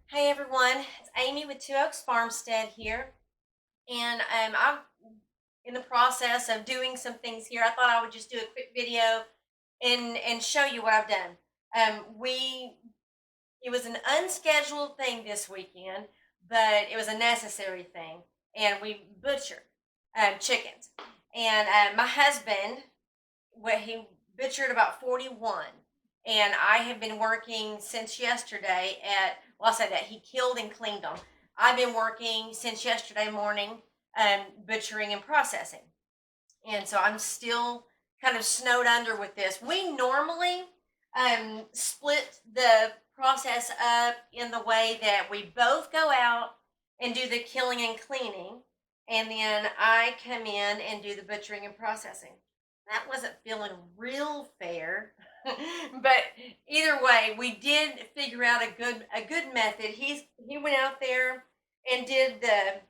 Hey everyone, it's Amy with Two Oaks Farmstead here, and I'm in the process of doing some things here. I thought I would just do a quick video and show you what I've done. We It was an unscheduled thing this weekend, but it was a necessary thing, and we butchered chickens. And my husband, he butchered about 41, and I have been working since yesterday at, well, I said that he killed and cleaned them. I've been working since yesterday morning, butchering and processing, and so I'm still kind of snowed under with this. We normally split the process up in the way that we both go out and do the killing and cleaning, and then I come in and do the butchering and processing. That wasn't feeling real fair, but either way, we did figure out a good method. He went out there and did the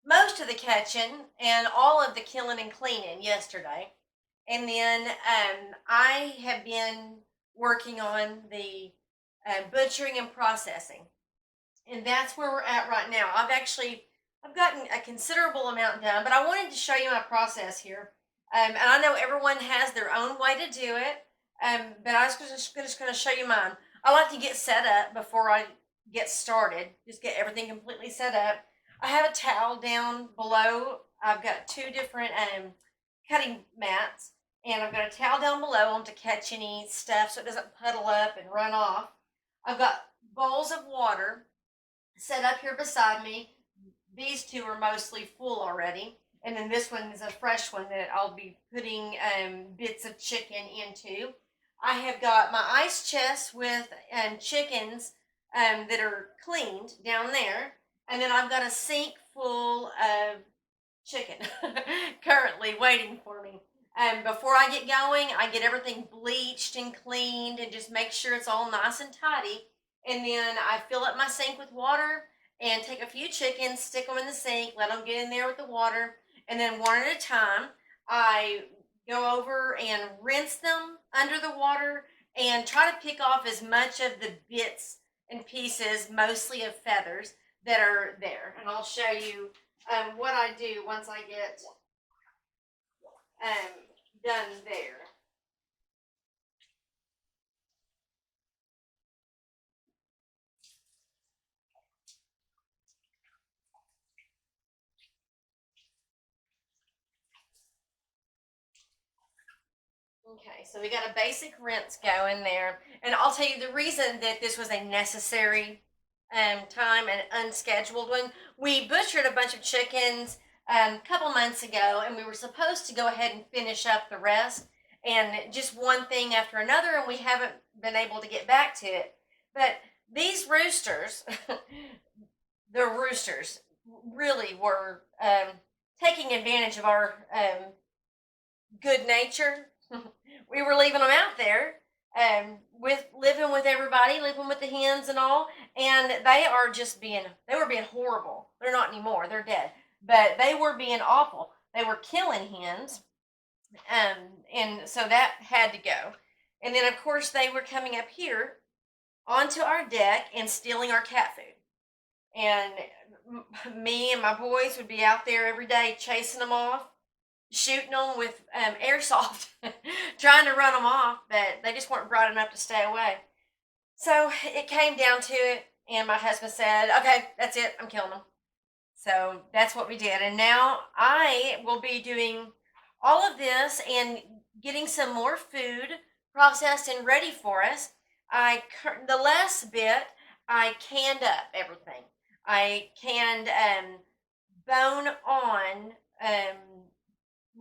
most of the catching and all of the killing and cleaning yesterday. And then I have been working on the butchering and processing. And that's where we're at right now. I've gotten a considerable amount done, but I wanted to show you my process here. And I know everyone has their own way to do it, but I was just going to show you mine. I like to get set up before I get started, just get everything completely set up. I have a towel down below. I've got two different cutting mats, and I've got a towel down below them to catch any stuff so it doesn't puddle up and run off. I've got bowls of water set up here beside me. These two are mostly full already. And then this one is a fresh one that I'll be putting bits of chicken into. I have got my ice chest with chickens that are cleaned down there. And then I've got a sink full of chicken currently waiting for me. Before I get going, I get everything bleached and cleaned and just make sure it's all nice and tidy. And then I fill up my sink with water and take a few chickens, stick them in the sink, let them get in there with the water. And then one at a time, I go over and rinse them under the water and try to pick off as much of the bits and pieces, mostly of feathers, that are there. And I'll show you what I do once I get done there. Okay, so we got a basic rinse going there. And I'll tell you the reason that this was a necessary time and unscheduled one. We butchered a bunch of chickens a couple months ago, and we were supposed to go ahead and finish up the rest. And just one thing after another, and we haven't been able to get back to it. But these roosters, the roosters, really were taking advantage of our good nature. We were leaving them out there with living with everybody, living with the hens and all, and they were being horrible. They're not anymore, they're dead, but they were being awful. They were killing hens, um, and so that had to go. And then of course they were coming up here onto our deck and stealing our cat food. And me and my boys would be out there every day chasing them off, shooting them with airsoft, trying to run them off, but they just weren't bright enough to stay away. So it came down to it, and my husband said, "Okay, that's it. I'm killing them." So that's what we did, and now I will be doing all of this and getting some more food processed and ready for us. The last bit I canned up everything. I canned bone on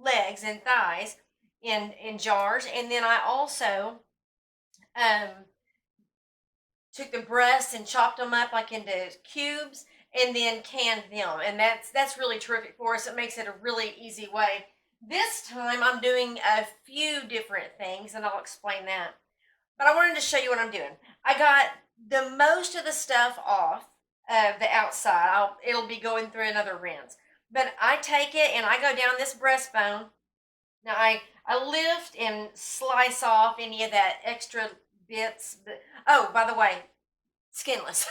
legs and thighs in jars, and then I also um, took the breasts and chopped them up like into cubes, and then canned them, and that's really terrific for us. It makes it a really easy way. This time I'm doing a few different things, and I'll explain that. But I wanted to show you what I'm doing. I got the most of the stuff off the outside. It'll be going through another rinse. But I take it and I go down this breastbone. Now I lift and slice off any of that extra bits. Oh, by the way, skinless.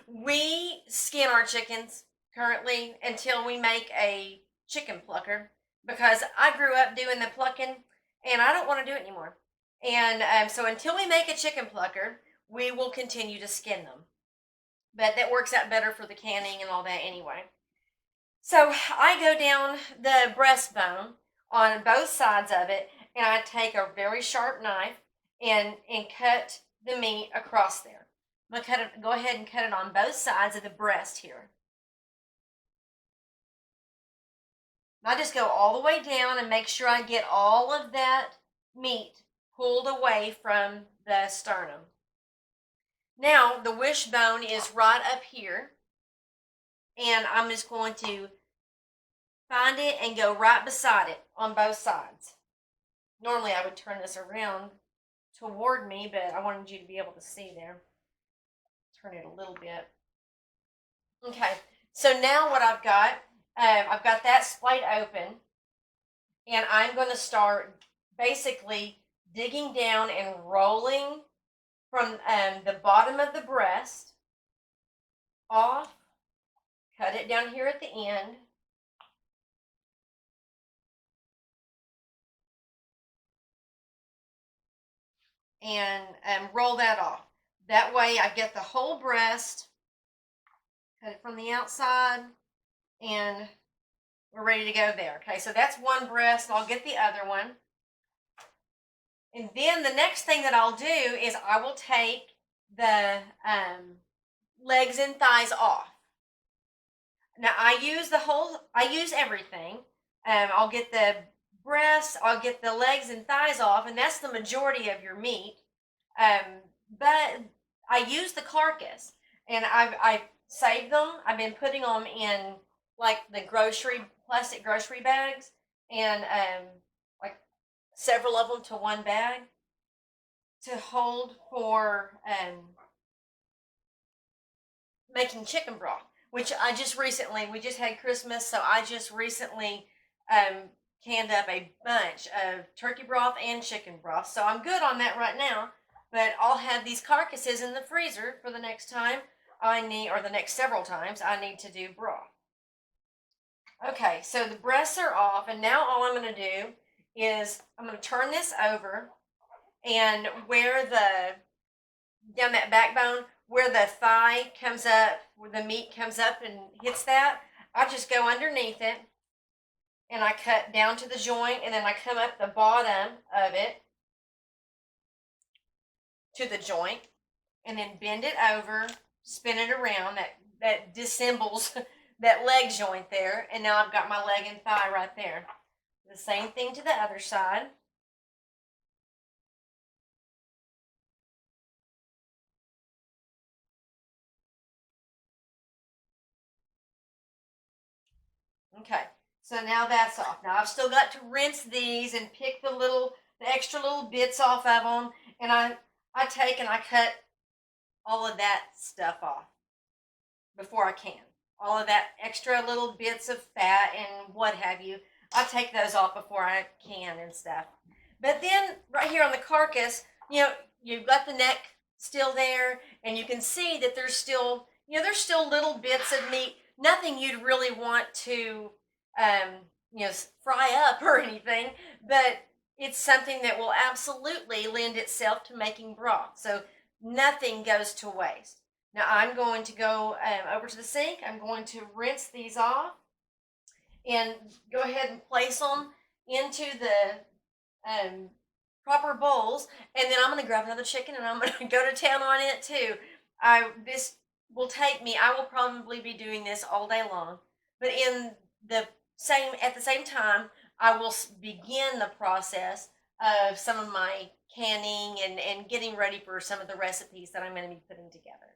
We skin our chickens currently until we make a chicken plucker because I grew up doing the plucking and I don't want to do it anymore. And so until we make a chicken plucker, we will continue to skin them. But that works out better for the canning and all that anyway. So I go down the breastbone on both sides of it, and I take a very sharp knife and cut the meat across there. I'm gonna cut it. Go ahead and cut it on both sides of the breast here. I just go all the way down and make sure I get all of that meat pulled away from the sternum. Now the wishbone is right up here, and I'm just going to find it and go right beside it on both sides. Normally I would turn this around toward me, but I wanted you to be able to see there. Turn it a little bit. Okay, so now what I've got that splayed open, and I'm going to start basically digging down and rolling from the bottom of the breast off, cut it down here at the end, and roll that off. That way I get the whole breast, cut it from the outside, and we're ready to go there. Okay, so that's one breast, and I'll get the other one. And then the next thing that I'll do is I will take the legs and thighs off. Now I use everything. I'll get the breasts, I'll get the legs and thighs off, and that's the majority of your meat. But I use the carcass, and I've saved them. I've been putting them in like the plastic grocery bags, and like several of them to one bag to hold for making chicken broth. Which we just had Christmas, so I just recently canned up a bunch of turkey broth and chicken broth. So I'm good on that right now, but I'll have these carcasses in the freezer for the next time or the next several times I need to do broth. Okay, so the breasts are off, and now all I'm going to do is I'm going to turn this over, and down that backbone, where the thigh comes up, where the meat comes up and hits that, I just go underneath it, and I cut down to the joint, and then I come up the bottom of it to the joint, and then bend it over, spin it around. That dissembles that leg joint there, and now I've got my leg and thigh right there. The same thing to the other side. Okay, so now that's off. Now I've still got to rinse these and pick the extra little bits off of them, and I take and I cut all of that stuff off before I can. All of that extra little bits of fat and what have you, I take those off before I can and stuff. But then right here on the carcass, you've got the neck still there, and you can see that there's still little bits of meat. Nothing you'd really want to, fry up or anything, but it's something that will absolutely lend itself to making broth. So nothing goes to waste. Now I'm going to go over to the sink. I'm going to rinse these off and go ahead and place them into the proper bowls. And then I'm going to grab another chicken and I'm going to go to town on it too. This will take me, I will probably be doing this all day long. But at the same time, I will begin the process of some of my canning and getting ready for some of the recipes that I'm going to be putting together.